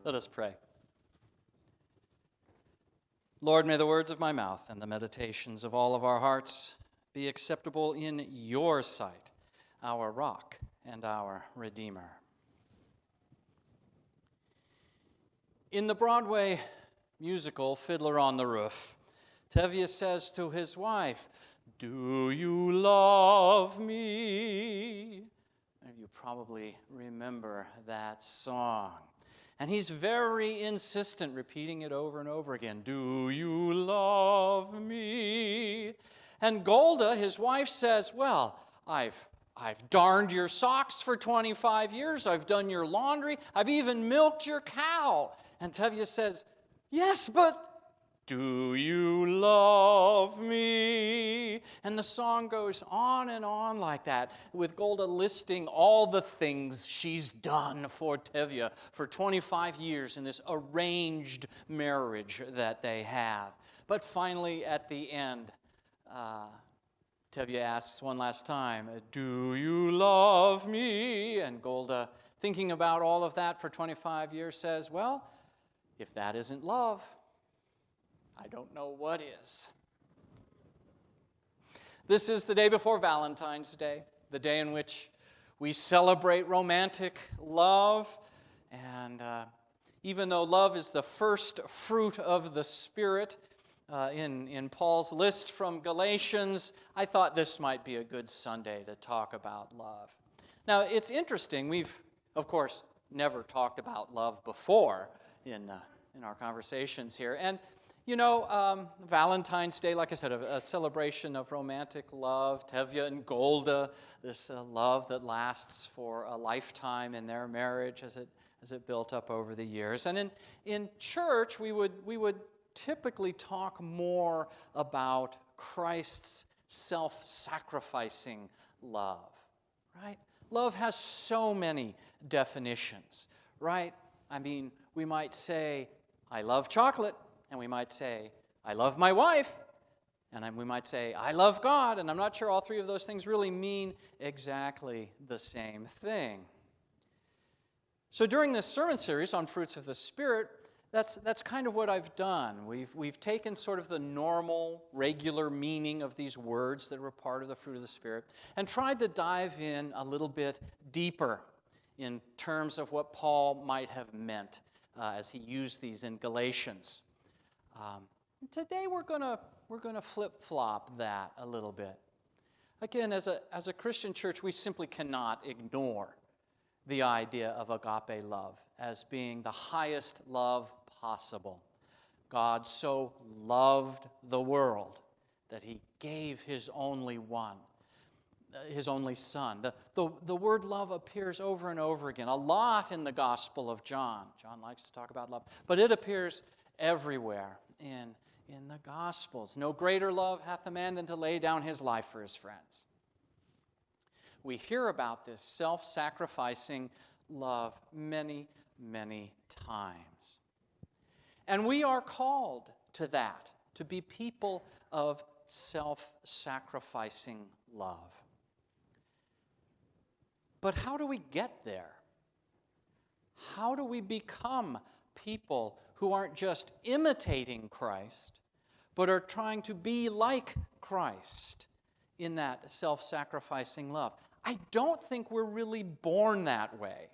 Let us pray. Lord, may the words of my mouth and the meditations of all of our hearts be acceptable in your sight, our rock and our Redeemer. In the Broadway musical Fiddler on the Roof, Tevye says to his wife, "Do you love me?" You probably remember that song. And he's very insistent, repeating it over and over again. "Do you love me?" And Golda, his wife, says, "Well, I've darned your socks for 25 years. I've done your laundry. I've even milked your cow." And Tevye says, "Yes, but do you love me?" And the song goes on and on like that, with Golda listing all the things she's done for Tevye for 25 years in this arranged marriage that they have. But finally, at the end, Tevye asks one last time, "Do you love me?" And Golda, thinking about all of that for 25 years, says, "Well, if that isn't love, I don't know what is." This is the day before Valentine's Day, the day in which we celebrate romantic love. And even though love is the first fruit of the Spirit in Paul's list from Galatians, I thought this might be a good Sunday to talk about love. Now, it's interesting. We've, of course, never talked about love before in our conversations here. And you know, Valentine's Day, like I said, a celebration of romantic love, Tevye and Golda, this love that lasts for a lifetime in their marriage as it built up over the years. And in church, we would typically talk more about Christ's self-sacrificing love, right? Love has so many definitions, right? I mean, we might say, "I love chocolate." And we might say, "I love my wife." And we might say, "I love God." And I'm not sure all three of those things really mean exactly the same thing. So during this sermon series on fruits of the Spirit, that's kind of what I've done. We've taken sort of the normal, regular meaning of these words that were part of the fruit of the Spirit and tried to dive in a little bit deeper in terms of what Paul might have meant as he used these in Galatians. Today we're gonna flip-flop that a little bit. Again, as a Christian church, we simply cannot ignore the idea of agape love as being the highest love possible. God so loved the world that he gave his only one, his only Son. The word love appears over and over again, a lot in the Gospel of John. John likes to talk about love, but it appears everywhere in the Gospels. "No greater love hath a man than to lay down his life for his friends." We hear about this self-sacrificing love many, many times. And we are called to that, to be people of self-sacrificing love. But how do we get there? How do we become people who aren't just imitating Christ, but are trying to be like Christ in that self-sacrificing love? I don't think we're really born that way.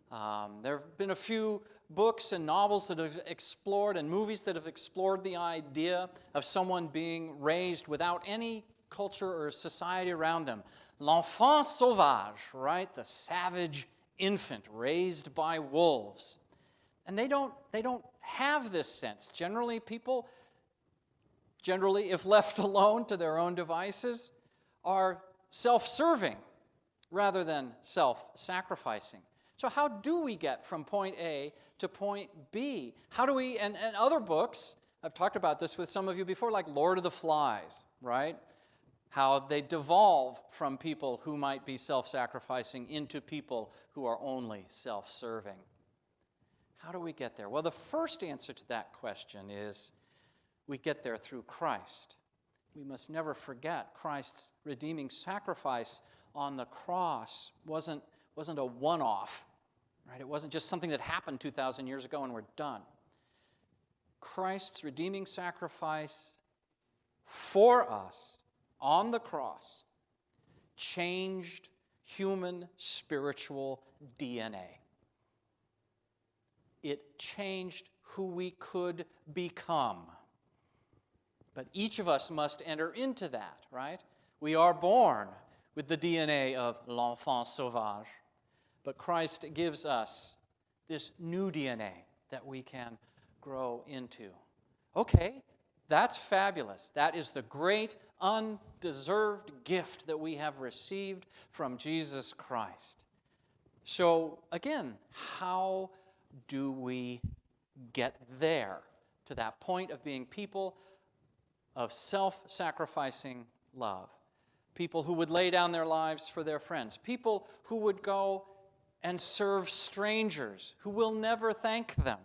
There have been a few books and novels that have explored, and movies that have explored the idea of someone being raised without any culture or society around them. L'enfant sauvage, right? The savage infant raised by wolves. And they don't have this sense. Generally, people, if left alone to their own devices, are self-serving rather than self-sacrificing. So how do we get from point A to point B? How do we, and other books, I've talked about this with some of you before, like Lord of the Flies, right? How they devolve from people who might be self-sacrificing into people who are only self-serving. How do we get there? Well, the first answer to that question is we get there through Christ. We must never forget Christ's redeeming sacrifice on the cross wasn't a one-off, Right? It wasn't just something that happened 2,000 years ago and we're done. Christ's redeeming sacrifice for us on the cross changed human spiritual DNA. It changed who we could become. But each of us must enter into that, right? We are born with the DNA of l'enfant sauvage, but Christ gives us this new DNA that we can grow into. Okay, that's fabulous. That is the great undeserved gift that we have received from Jesus Christ. So again, how do we get there to that point of being people of self-sacrificing love? People who would lay down their lives for their friends. People who would go and serve strangers who will never thank them,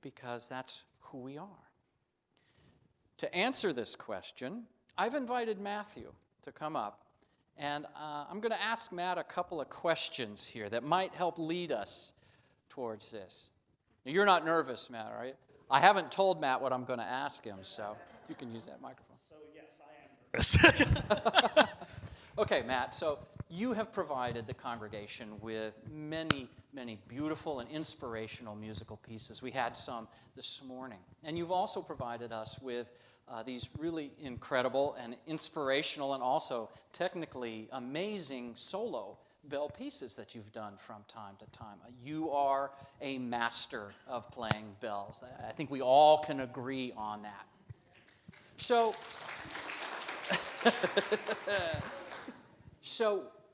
because that's who we are. To answer this question, I've invited Matthew to come up, and I'm going to ask Matt a couple of questions here that might help lead us towards this. Now, you're not nervous, Matt, are you? I haven't told Matt what I'm going to ask him, so you can use that microphone. So yes, I am nervous. Okay, Matt, so you have provided the congregation with many, many beautiful and inspirational musical pieces. We had some this morning. And you've also provided us with these really incredible and inspirational and also technically amazing solo bell pieces that you've done from time to time. You are a master of playing bells. I think we all can agree on that. So,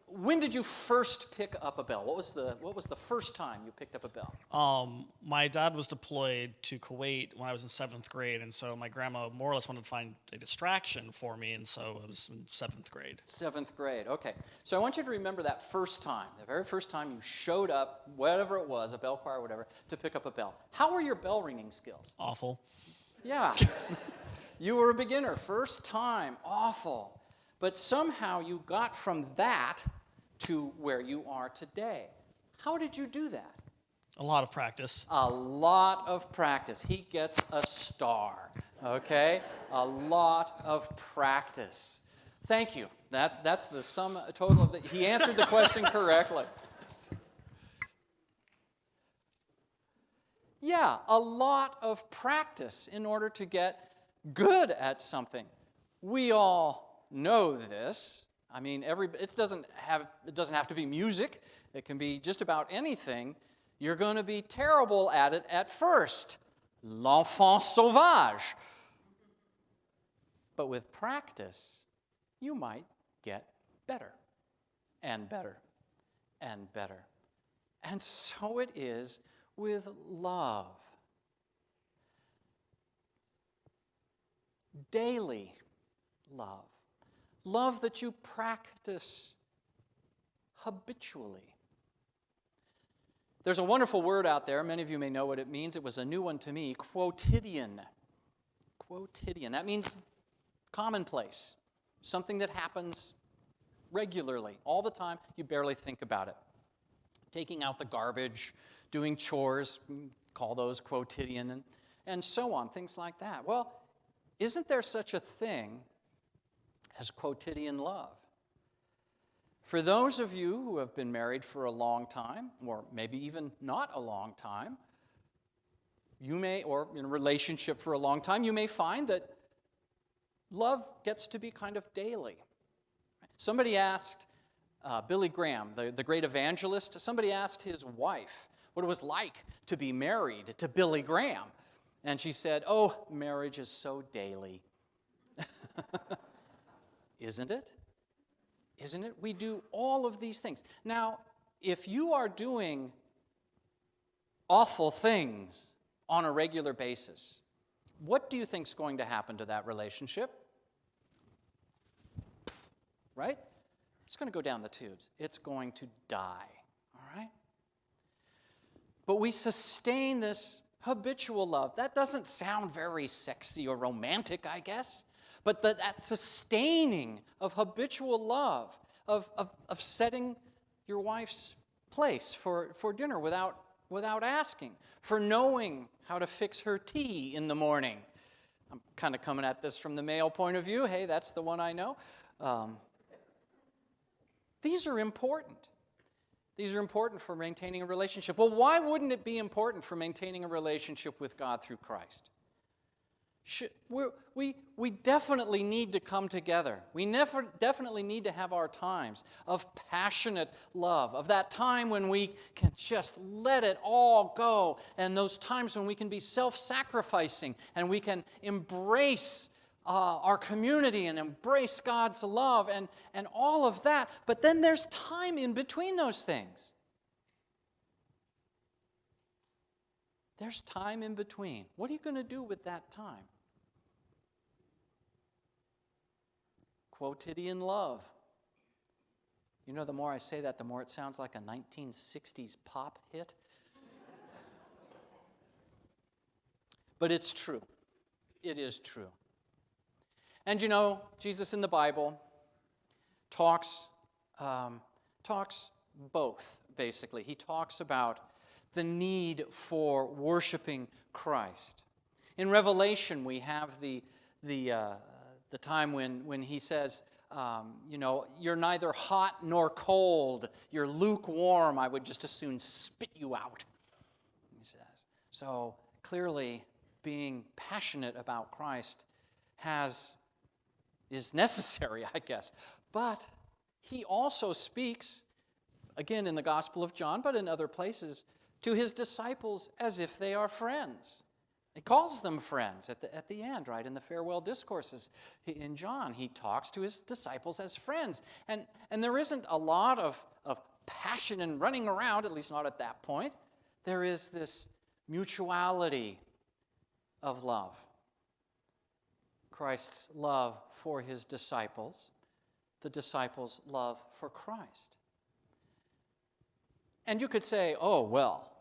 when did you first pick up a bell? What was the first time you picked up a bell? My dad was deployed to Kuwait when I was in 7th grade, and so my grandma more or less wanted to find a distraction for me, and so I was in 7th grade. 7th grade, okay. So I want you to remember that first time, the very first time you showed up, whatever it was, a bell choir or whatever, to pick up a bell. How were your bell ringing skills? Awful. Yeah. You were a beginner, first time, awful. But somehow you got from that to where you are today. How did you do that? A lot of practice. A lot of practice. He gets a star, okay? A lot of practice. Thank you. That's the sum total of he answered the question correctly. Yeah, a lot of practice in order to get good at something. We all know this. I mean, it doesn't have to be music. It can be just about anything. You're going to be terrible at it at first. L'enfant sauvage. But with practice, you might get better and better and better. And so it is with love. Daily love. Love that you practice habitually. There's a wonderful word out there. Many of you may know what it means. It was a new one to me. Quotidian. Quotidian. That means commonplace. Something that happens regularly, all the time. You barely think about it. Taking out the garbage, doing chores, call those quotidian, and so on, things like that. Well, isn't there such a thing as quotidian love? For those of you who have been married for a long time, or maybe even not a long time, you may, or in a relationship for a long time, you may find that love gets to be kind of daily. Somebody asked Billy Graham, the great evangelist, somebody asked his wife what it was like to be married to Billy Graham. And she said, "Oh, marriage is so daily." Isn't it? Isn't it? We do all of these things. Now, if you are doing awful things on a regular basis, what do you think is going to happen to that relationship? Right? It's going to go down the tubes. It's going to die. All right? But we sustain this habitual love. That doesn't sound very sexy or romantic, I guess. But that sustaining of habitual love, of setting your wife's place for dinner without asking, for knowing how to fix her tea in the morning. I'm kind of coming at this from the male point of view. Hey, that's the one I know. These are important. These are important for maintaining a relationship. Well, why wouldn't it be important for maintaining a relationship with God through Christ? We definitely need to come together. We definitely need to have our times of passionate love, of that time when we can just let it all go, and those times when we can be self-sacrificing and we can embrace our community and embrace God's love and all of that. But then there's time in between those things. There's time in between. What are you going to do with that time? Quotidian love. You know, the more I say that, the more it sounds like a 1960s pop hit. But it's true. It is true. And you know, Jesus in the Bible talks both, basically. He talks about the need for worshiping Christ. In Revelation, we have the time when he says, you're neither hot nor cold. You're lukewarm. I would just as soon spit you out, he says. So clearly, being passionate about Christ is necessary, I guess. But he also speaks, again in the Gospel of John, but in other places, to his disciples as if they are friends. He calls them friends at the end, right? In the farewell discourses in John, he talks to his disciples as friends. And there isn't a lot of passion and running around, at least not at that point. There is this mutuality of love. Christ's love for his disciples, the disciples' love for Christ. And you could say, oh, well,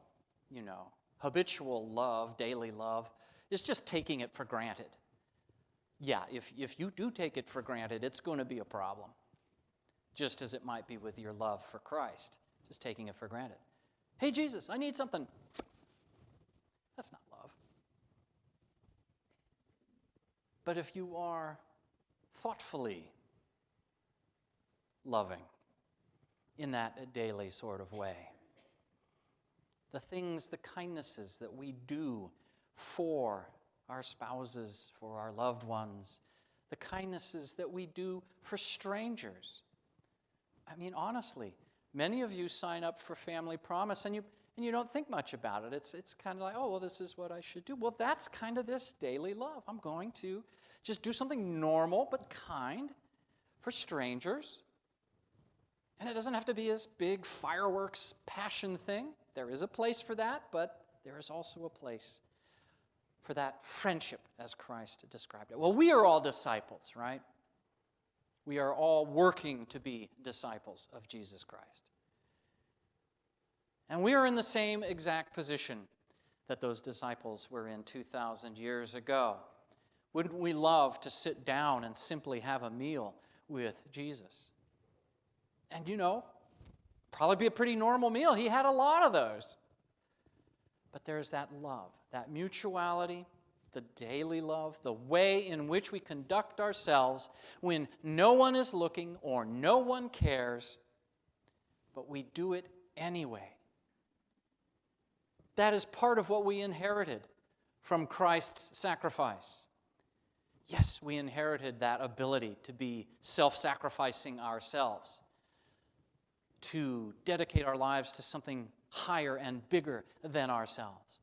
habitual love, daily love, is just taking it for granted. Yeah, if you do take it for granted, it's going to be a problem, just as it might be with your love for Christ, just taking it for granted. Hey, Jesus, I need something. That's not love. But if you are thoughtfully loving in that daily sort of way, the things, the kindnesses that we do for our spouses, for our loved ones, the kindnesses that we do for strangers. I mean, honestly, many of you sign up for Family Promise and you don't think much about it. It's kind of like, oh, well, this is what I should do. Well, that's kind of this daily love. I'm going to just do something normal but kind for strangers. And it doesn't have to be this big fireworks passion thing. There is a place for that, but there is also a place for that friendship as Christ described it. Well, we are all disciples, right? We are all working to be disciples of Jesus Christ. And we are in the same exact position that those disciples were in 2,000 years ago. Wouldn't we love to sit down and simply have a meal with Jesus? And probably be a pretty normal meal. He had a lot of those. But there's that love, that mutuality, the daily love, the way in which we conduct ourselves when no one is looking or no one cares, but we do it anyway. That is part of what we inherited from Christ's sacrifice. Yes, we inherited that ability to be self-sacrificing ourselves, to dedicate our lives to something higher and bigger than ourselves.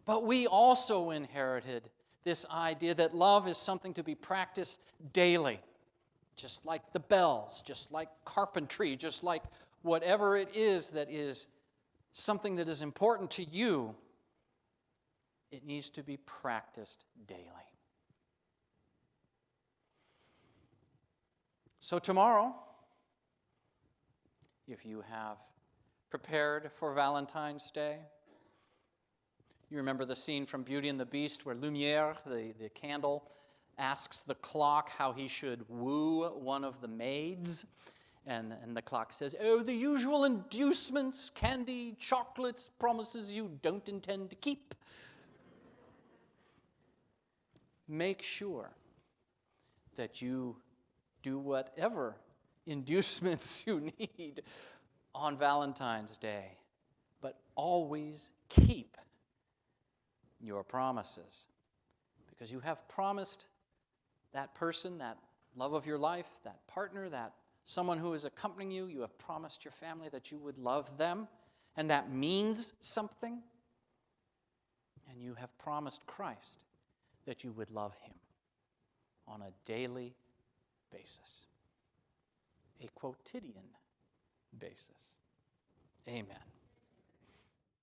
But we also inherited this idea that love is something to be practiced daily, just like the bells, just like carpentry, just like whatever it is that is something that is important to you. It needs to be practiced daily. So tomorrow, if you have prepared for Valentine's Day, you remember the scene from Beauty and the Beast where Lumiere, the candle, asks the clock how he should woo one of the maids. And the clock says, oh, the usual inducements, candy, chocolates, promises you don't intend to keep. Make sure that you do whatever inducements you need on Valentine's Day, but always keep your promises, because you have promised that person, that love of your life, that partner, that someone who is accompanying you, you have promised your family that you would love them, and that means something. And you have promised Christ that you would love him on a daily basis, a quotidian basis. Amen.